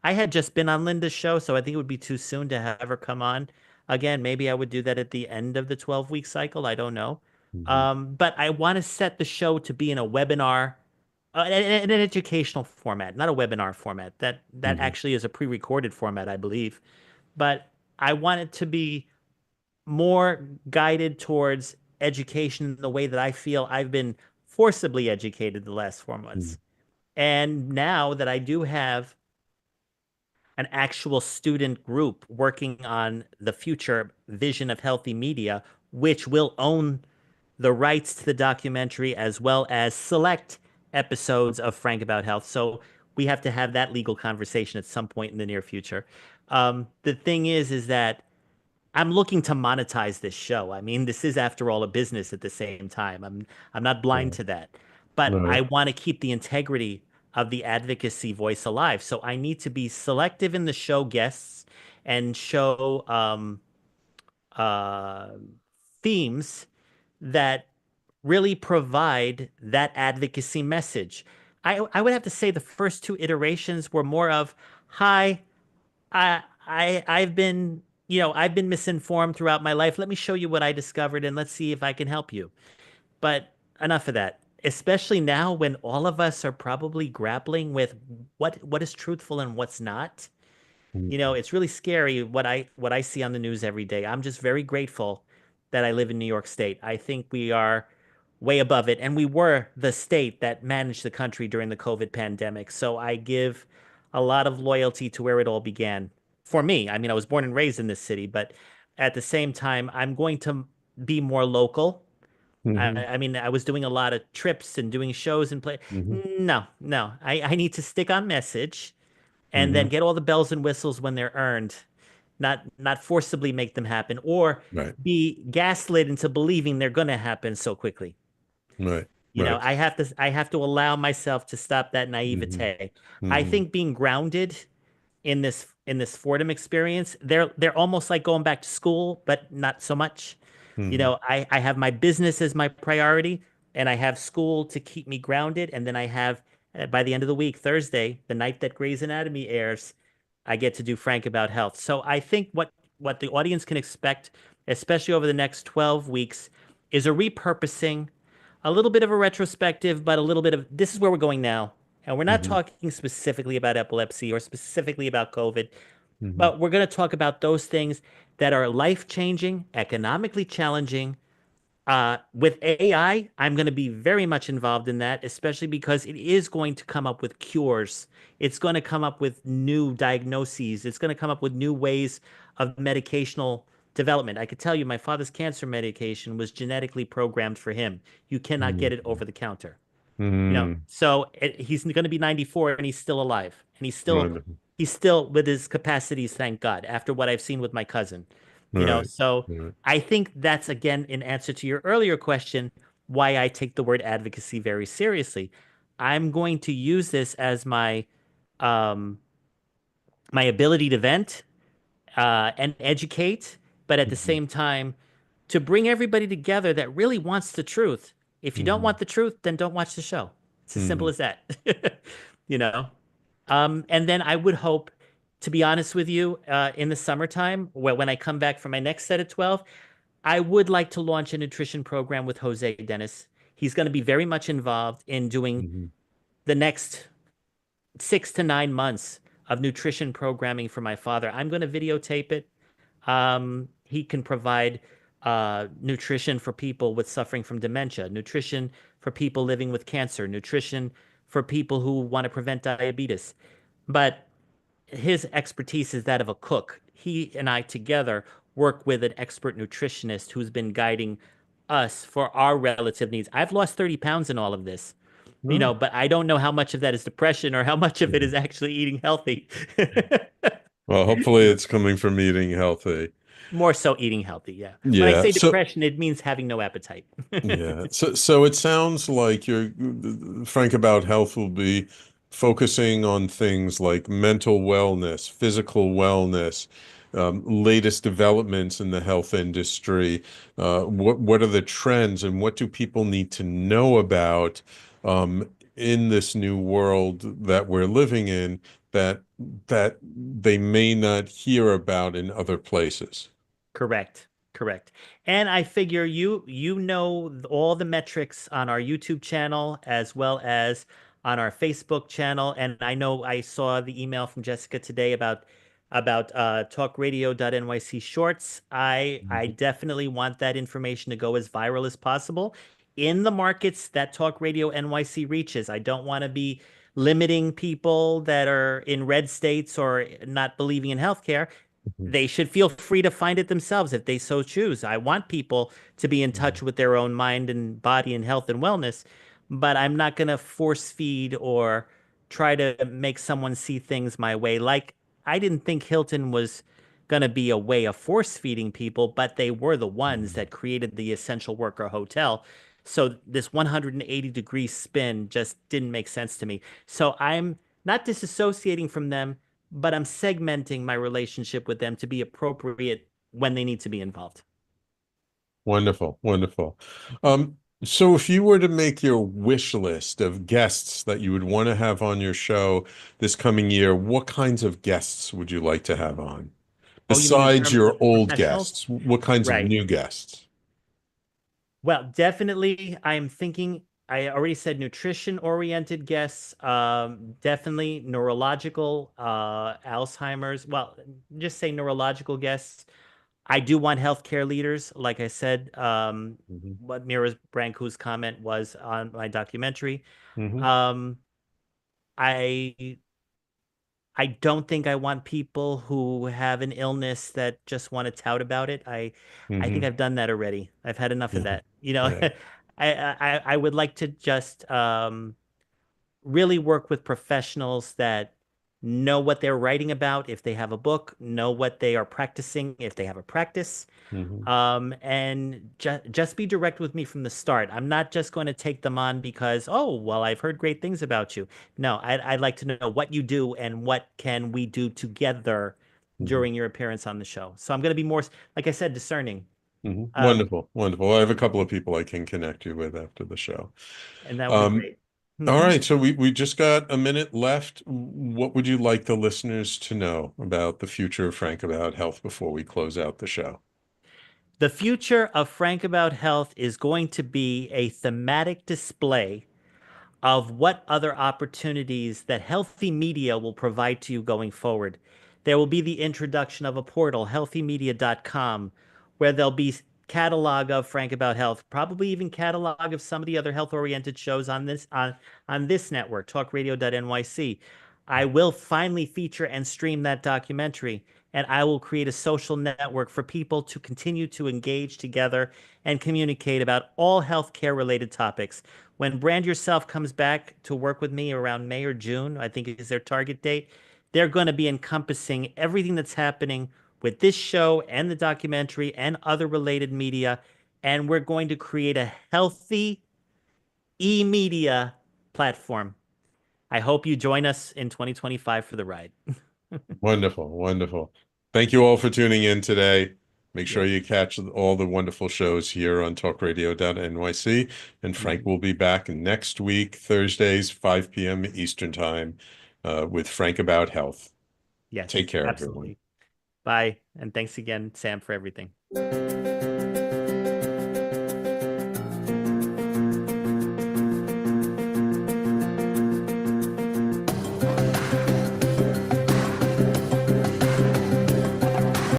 I had just been on Linda's show, so I think it would be too soon to have her come on again. Maybe I would do that at the end of the 12-week cycle. I don't know. mhm, But I want to set the show to be in a webinar, in an educational format, not a webinar format. That mhm, actually is a pre-recorded format, I believe. But I want it to be more guided towards education in the way that I feel I've been forcibly educated the last 4 months. And now that I do have an actual student group working on the future vision of healthy media, which will own the rights to the documentary as well as select episodes of Frank About Health. So we have to have that legal conversation at some point in the near future. The thing is that I'm looking to monetize this show. I mean, this is after all a business at the same time. I'm not blind right, to that. But I right, want to keep the integrity of the advocacy voice alive. So I need to be selective in the show guests and show uh, themes that really provide that advocacy message. I would have to say the first two iterations were more of, hi, I've been, I've been misinformed throughout my life. Let me show you what I discovered and let's see if I can help you. But enough of that. Especially now when all of us are probably grappling with what is truthful and what's not. mm, It's really scary what I see on the news every day. I'm just very grateful that I live in New York State. I think we are way above it, and we were the state that managed the country during the COVID pandemic. So I give a lot of loyalty to where it all began. For me, I mean, I was born and raised in this city, but at the same time, I'm going to be more local. mhm, I mean, I was doing a lot of trips and doing shows and play. mhm, No, no, I need to stick on message and then mhm, get all the bells and whistles when they're earned, not forcibly make them happen or right, be gaslit into believing they're going to happen so quickly. right, right, I have to allow myself to stop that mhm, naivete. I mhm, think being grounded in this Fordham experience, they're almost like going back to school, but not so much. mhm, I have my business as my priority, and I have school to keep me grounded, and then I have by the end of the week, Thursday, the night that Grey's Anatomy airs, I get to do Frank About Health. So I think what the audience can expect, especially over the next 12 weeks, is a repurposing, a little bit of a retrospective, but a little bit of this is where we're going now. And we're not Hmm. talking specifically about epilepsy or specifically about COVID, Hmm. but we're going to talk about those things that are life-changing, economically challenging, with AI, I'm going to be very much involved in that, especially because it is going to come up with cures. It's going to come up with new diagnoses. It's going to come up with new ways of medicational development. I could tell you my father's cancer medication was genetically programmed for him. You cannot get it over the counter. Hmm. So he's going to be 94 and he's still alive. And Wonderful. he's still with his capacities, thank God, after what I've seen with my cousin. Right. So Right. I think that's again in answer to your earlier question, why I take the word advocacy very seriously. I'm going to use this as um my ability to vent and educate, but at the Hmm. same time, to bring everybody together that really wants the truth. If you don't Hmm. want the truth, then don't watch the show. It's as simple Hmm. as that. you know? And then I would hope, to be honest with you, in the summertime, when I come back for my next set of 12, I would like to launch a nutrition program with Jose Dennis. He's going to be very much involved in doing Hmm. the next 6 to 9 months of nutrition programming for my father. I'm going to videotape it. He can provide nutrition for people with suffering from dementia, nutrition for people living with cancer, nutrition for people who want to prevent diabetes. But his expertise is that of a cook. He and I together work with an expert nutritionist who's been guiding us for our relative needs. I've lost 30 pounds in all of this, Oh. but I don't know how much of that is depression or how much of it Mhm. is actually eating healthy. Well, hopefully it's coming from eating healthy. More so eating healthy, yeah. When I Yeah. say So depression, it means having no appetite. yeah. So it sounds like you're frank about health will be focusing on things like mental wellness, physical wellness, latest developments in the health industry. What are the trends and what do people need to know about in this new world that we're living in that that they may not hear about in other places? Correct. Correct. And I figure you know all the metrics on our YouTube channel as well as on our Facebook channel. And I know I saw the email from Jessica today about talkradio.nyc shorts. I definitely want that information to go as viral as possible in the markets that Talk Radio NYC reaches. I don't want to be limiting people that are in red states or not believing in healthcare. They should feel free to find it themselves if they so choose. I want people to be in touch with their own mind and body and health and wellness, but I'm not going to force feed or try to make someone see things my way. Like, I didn't think Hilton was going to be a way of force feeding people, but they were the ones that created the essential worker hotel. So this 180-degree spin just didn't make sense to me. So I'm not disassociating from them, but I'm segmenting my relationship with them to be appropriate when they need to be involved. Wonderful, wonderful. So if you were to make your wish list of guests that you would want to have on your show this coming year, what kinds of guests would you like to have on? Oh, you mean in Besides terms your of old professionals? guests, what kinds of Right. new guests? Well, definitely, I'm thinking, I already said nutrition-oriented guests, definitely neurological, Alzheimer's. Well, just say neurological guests. I do want healthcare leaders, like I said, Hmm. what Mira Brancu's comment was on my documentary. Hmm. Um, I I don't think I want people who have an illness that just want to tout about it. I think Hmm. I've done that already. I've had enough of Yeah. that. Yeah. I would like to just really work with professionals that know what they're writing about if they have a book, know what they are practicing if they have a practice, Hmm. and just be direct with me from the start. I'm not just going to take them on because, oh, well, I've heard great things about you. No, I'd like to know what you do and what can we do together Hmm. during your appearance on the show. So I'm going to be more, like I said, discerning. Hmm. Um, Wonderful, wonderful. I have a couple of people I can connect you with after the show. and that would be Um, great. all Hmm. right, so we just got a minute left. What would you like the listeners to know about the future of Frank about health before we close out the show? The future of Frank About Health is going to be a thematic display of what other opportunities that healthy media will provide to you going forward. There will be the introduction of a portal, healthymedia.com, where there'll be catalog of Frank About Health, probably even catalog of some of the other health-oriented shows on this network, talkradio.nyc. I will finally feature and stream that documentary, and I will create a social network for people to continue to engage together and communicate about all healthcare related topics. When Brand Yourself comes back to work with me around May or June, I think is their target date, they're going to be encompassing everything that's happening with this show and the documentary and other related media. And we're going to create a healthy e-media platform. I hope you join us in 2025 for the ride. Wonderful, wonderful. Thank you all for tuning in today. Make sure Yes. you catch all the wonderful shows here on talkradio.nyc. And Frank will be back next week, Thursdays, 5 p.m. Eastern Time, with Frank About Health. Yes, Take care, everyone. absolutely. Bye. And thanks again, Sam, for everything.